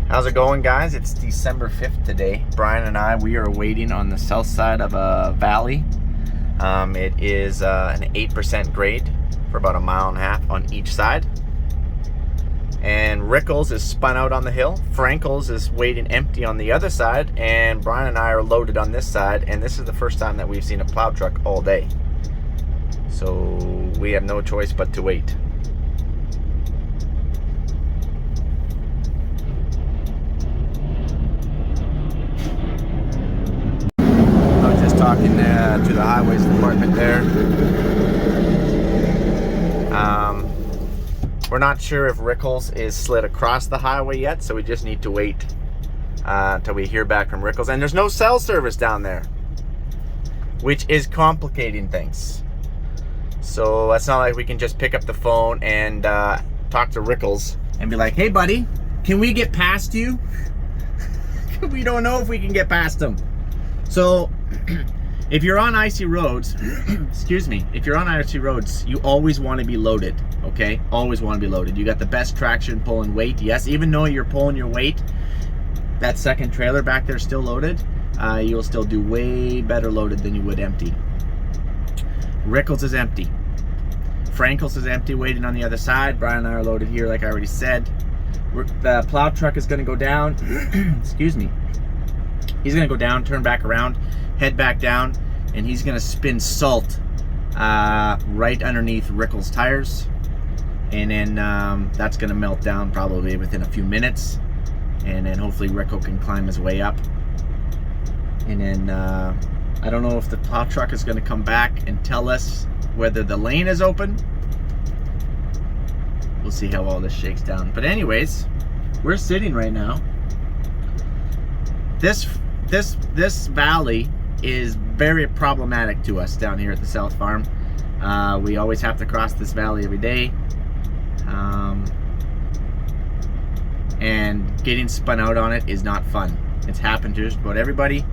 How's it going, guys? It's December 5th today. Brian and I, we are waiting on the south side of a valley. It is an 8% grade for about 1.5 miles on each side. And Rickles is spun out on the hill. Frankles is waiting empty on the other side. And Brian and I are loaded on this side. And this is the first time that we've seen a plow truck all day. So we have no choice but to wait. Talking to the highways department there. We're not sure if Rickles is slid across the highway yet, so we just need to wait until we hear back from Rickles. And there's no cell service down there, which is complicating things. So it's not like we can just pick up the phone and talk to Rickles and be like, "Hey buddy, can we get past you?" We don't know if we can get past them. So if you're on icy roads, excuse me, if you're on icy roads, you always want to be loaded, okay? Always want to be loaded. You got the best traction pulling weight. Yes, even though you're pulling your weight, that second trailer back there is still loaded, you'll still do way better loaded than you would empty. Rickles is empty. Frankles is empty, waiting on the other side. Brian and I are loaded here, like I already said. The plow truck is going to go down. Excuse me. He's going to go down, turn back around, head back down, and he's going to spin salt right underneath Rickles' tires. And then that's going to melt down probably within a few minutes. And then hopefully Rickle can climb his way up. And then I don't know if the plow truck is going to come back and tell us whether the lane is open. We'll see how all this shakes down. But anyways, we're sitting right now. This valley is very problematic to us down here at the South Farm. We always have to cross this valley every day. And getting spun out on it is not fun. It's happened to just about everybody.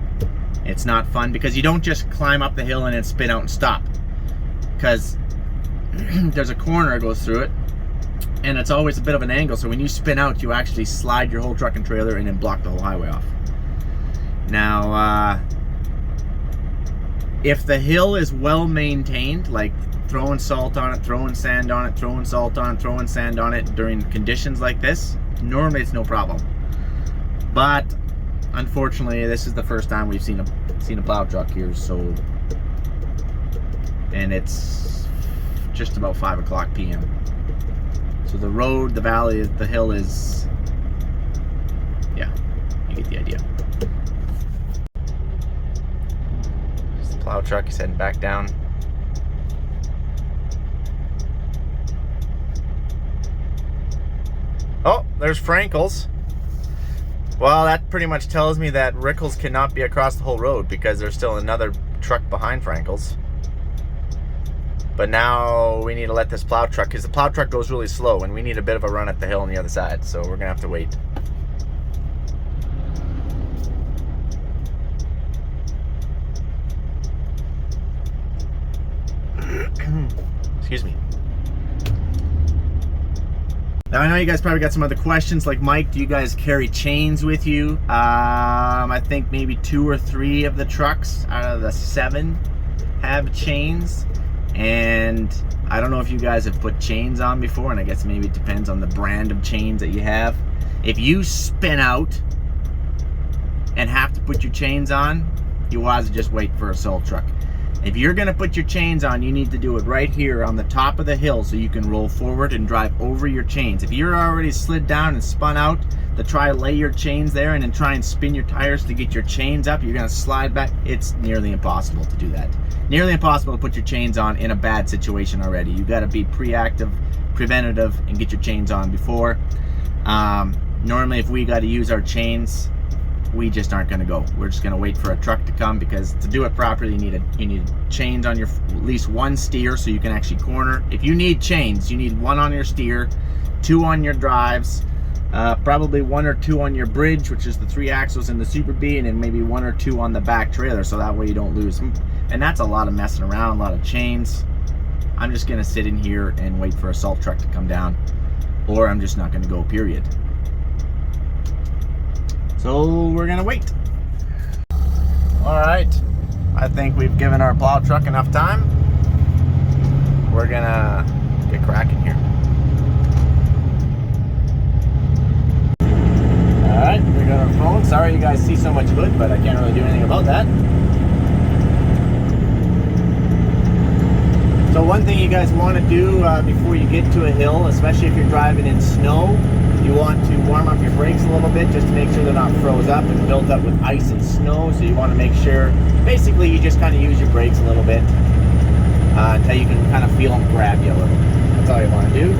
It's not fun because you don't just climb up the hill and then spin out and stop. Because there's a corner that goes through it. And it's always a bit of an angle. So when you spin out, you actually slide your whole truck and trailer and then block the whole highway off. Now, if the hill is well maintained, like throwing salt on it, throwing sand on it, throwing salt on it, throwing sand on it during conditions like this, normally it's no problem. But unfortunately, this is the first time we've seen a plow truck here. So, and it's just about 5:00 p.m. So the road, the valley, the hill is, yeah, you get the idea. Plow truck is heading back down. Oh, there's Frankles. Well, that pretty much tells me that Rickles cannot be across the whole road because there's still another truck behind Frankles. But now we need to let this plow truck, because the plow truck goes really slow and we need a bit of a run at the hill on the other side. So we're gonna have to wait. Excuse me. Now I know you guys probably got some other questions like, Mike, do you guys carry chains with you? I think maybe 2 or 3 of the trucks out of the 7 have chains. And I don't know if you guys have put chains on before, and I guess maybe it depends on the brand of chains that you have. If you spin out and have to put your chains on, you want to just wait for a salt truck. If you're going to put your chains on, you need to do it right here on the top of the hill so you can roll forward and drive over your chains. If you're already slid down and spun out, to try to lay your chains there and then try and spin your tires to get your chains up, you're going to slide back. It's nearly impossible to do that. Nearly impossible to put your chains on in a bad situation already. You got to be preactive, preventative, and get your chains on before. Normally, if we got to use our chains, we just aren't going to go. We're just going to wait for a truck to come, because to do it properly, you need chains on your at least one steer so you can actually corner. If you need chains, you need 1 on your steer, 2 on your drives, probably 1 or 2 on your bridge, which is the 3 axles in the Super B, and then maybe 1 or 2 on the back trailer, so that way you don't lose them. And that's a lot of messing around, a lot of chains. I'm just going to sit in here and wait for a salt truck to come down, or I'm just not going to go, period. So we're gonna wait. All right, I think we've given our plow truck enough time. We're gonna get cracking here. All right, we got our phone. Sorry you guys see so much hood, but I can't really do anything about that. So one thing you guys want to do before you get to a hill, especially if you're driving in snow, you want to warm up your brakes a little bit just to make sure they're not froze up and built up with ice and snow. So you want to make sure, basically you just kind of use your brakes a little bit until you can kind of feel them grab you a little. That's all you want to do.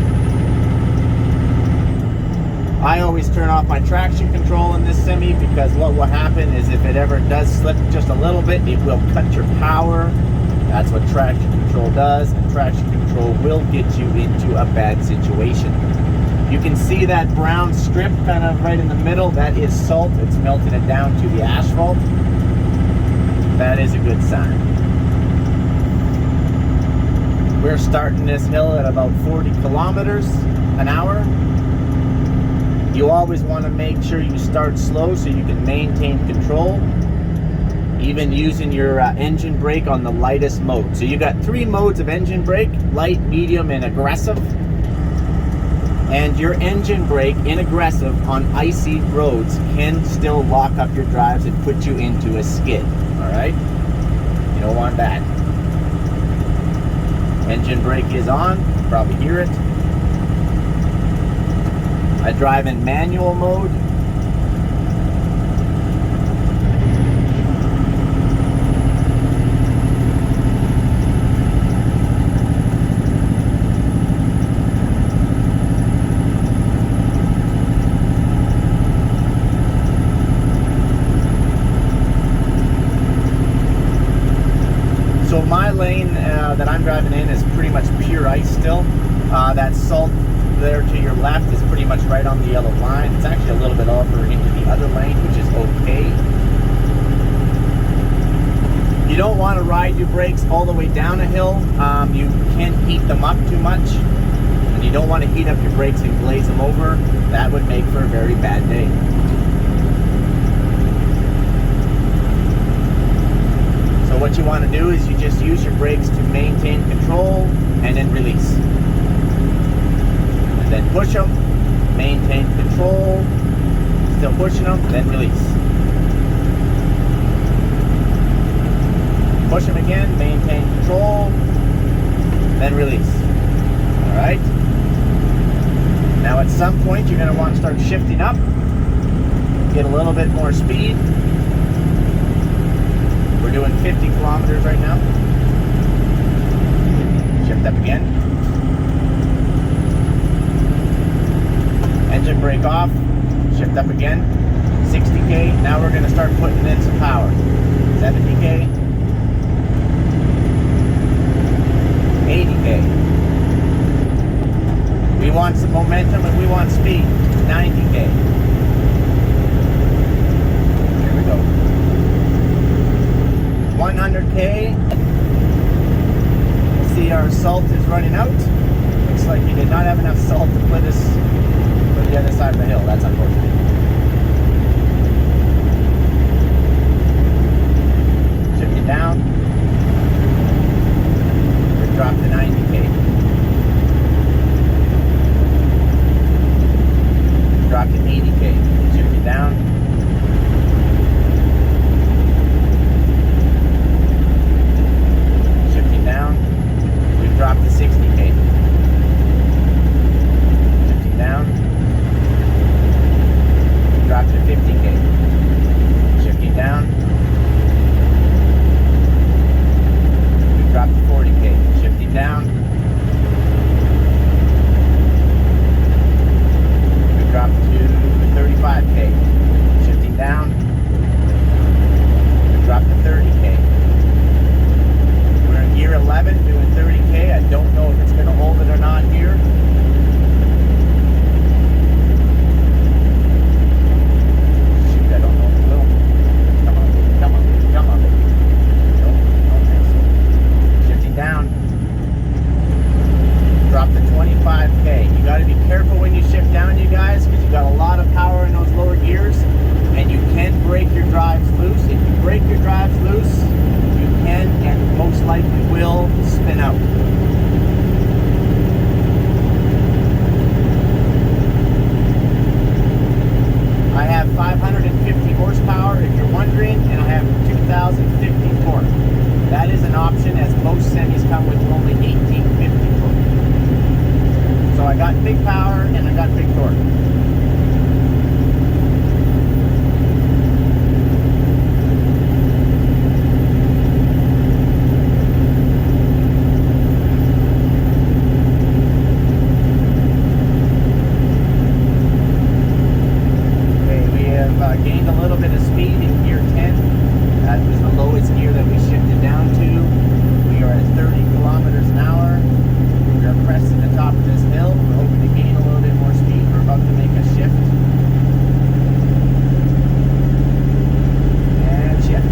I always turn off my traction control in this semi because what will happen is if it ever does slip just a little bit, it will cut your power. That's what traction control does, and traction control will get you into a bad situation. You can see that brown strip kind of right in the middle. That is salt. It's melted it down to the asphalt. That is a good sign. We're starting this hill at about 40 kilometers an hour. You always want to make sure you start slow so you can maintain control, even using your engine brake on the lightest mode. So you got 3 modes of engine brake: light, medium, and aggressive. And your engine brake in aggressive on icy roads can still lock up your drives and put you into a skid. All right, you don't want that. Engine brake is on, you can probably hear it. I drive in manual mode. So my lane that I'm driving in is pretty much pure ice still. That salt there to your left is pretty much right on the yellow line. It's actually a little bit over into the other lane, which is okay. You don't want to ride your brakes all the way down a hill. You can heat them up too much, and you don't want to heat up your brakes and glaze them over. That would make for a very bad day. So what you want to do is you just use your brakes to maintain control and then release. And then push them, maintain control, still pushing them, then release. Push them again, maintain control, then release. All right? Now at some point you're going to want to start shifting up, get a little bit more speed. We're doing 50 kilometers right now. Shift up again. Engine brake off. Shift up again. 60K. Now we're going to start putting in some power. 70K. 80K. We want some momentum and we want speed. 90K. Here we go. 100K. See, our salt is running out. Looks like you did not have enough salt to put us to the other side of the hill. That's unfortunate. Shift it down. We dropped to 90K. Dropped to 80K. gained a little bit of speed in gear 10. That was the lowest gear that we shifted down to. We are at 30 kilometers an hour. We are cresting the top of this hill. We're hoping to gain a little bit more speed. We're about to make a shift. And shift.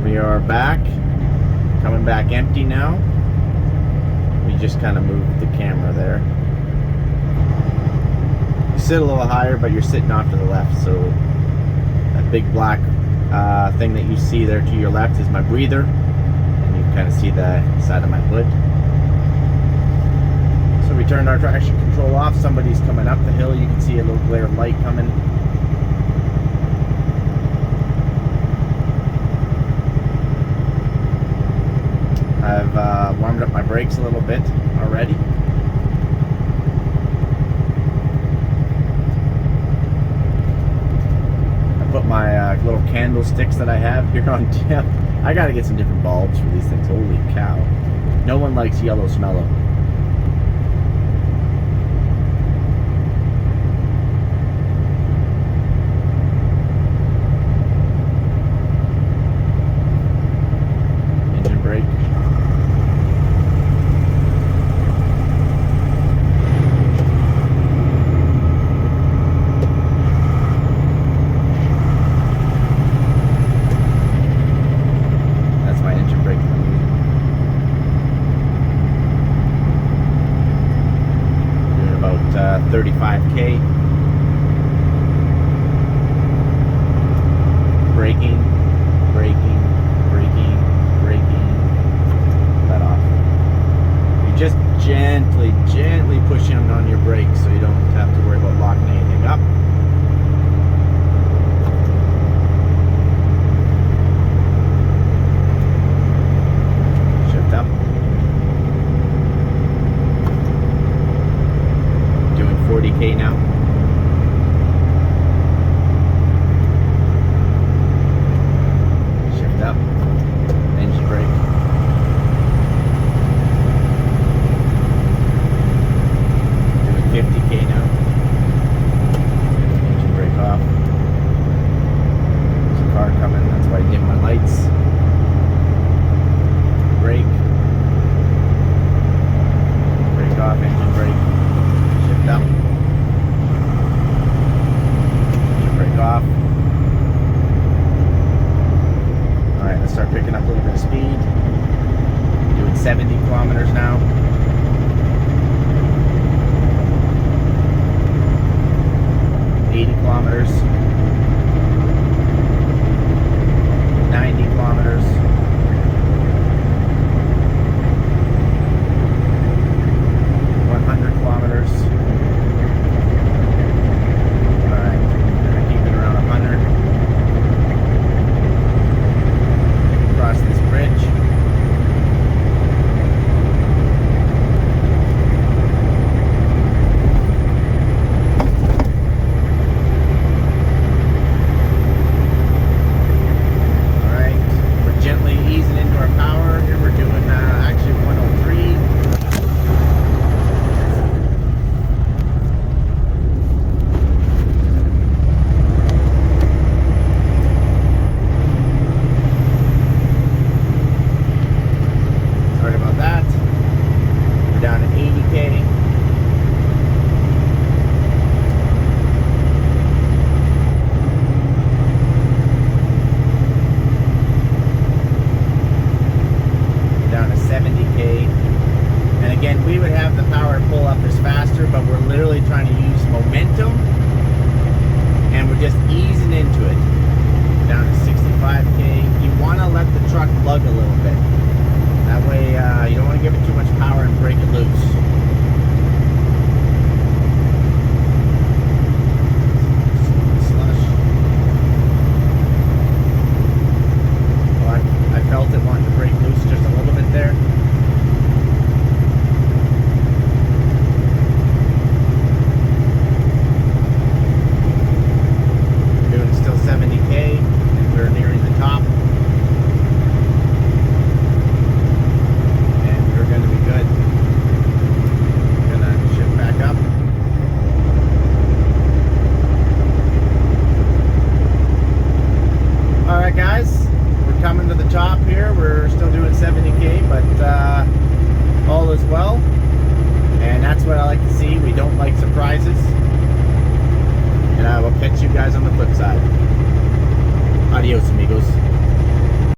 We are back, coming back empty now. We just kind of moved the camera there. You sit a little higher, but you're sitting off to the left, so that big black thing that you see there to your left is my breather, and you can kind of see the side of my hood. So we turned our traction control off. Somebody's coming up the hill. You can see a little glare of light coming. I've warmed up my brakes a little bit already. I put my little candlesticks that I have here on tip. I gotta get some different bulbs for these things. Holy cow. No one likes yellow smellow. Engine brake. lights. Brake. Brake off, engine brake. Shift up. Engine brake off. Alright, let's start picking up a little bit of speed. Doing 70 kilometers now. Kilometers, 90 kilometers, 100 kilometers. Alright, gonna keep it around 100. Cross this bridge. We would have the power to pull up this faster, but we're literally trying to use momentum, and we're just easing into it. Down to 65k. You want to let the truck lug a little bit. That way, you don't want to give it too much power and break it loose. Slush. Well, I felt it wanting to break loose just a little bit there. Guys, we're coming to the top here. We're still doing 70k, but all is well, and that's what I like to see. We don't like surprises, and I will catch you guys on the flip side. Adios, amigos.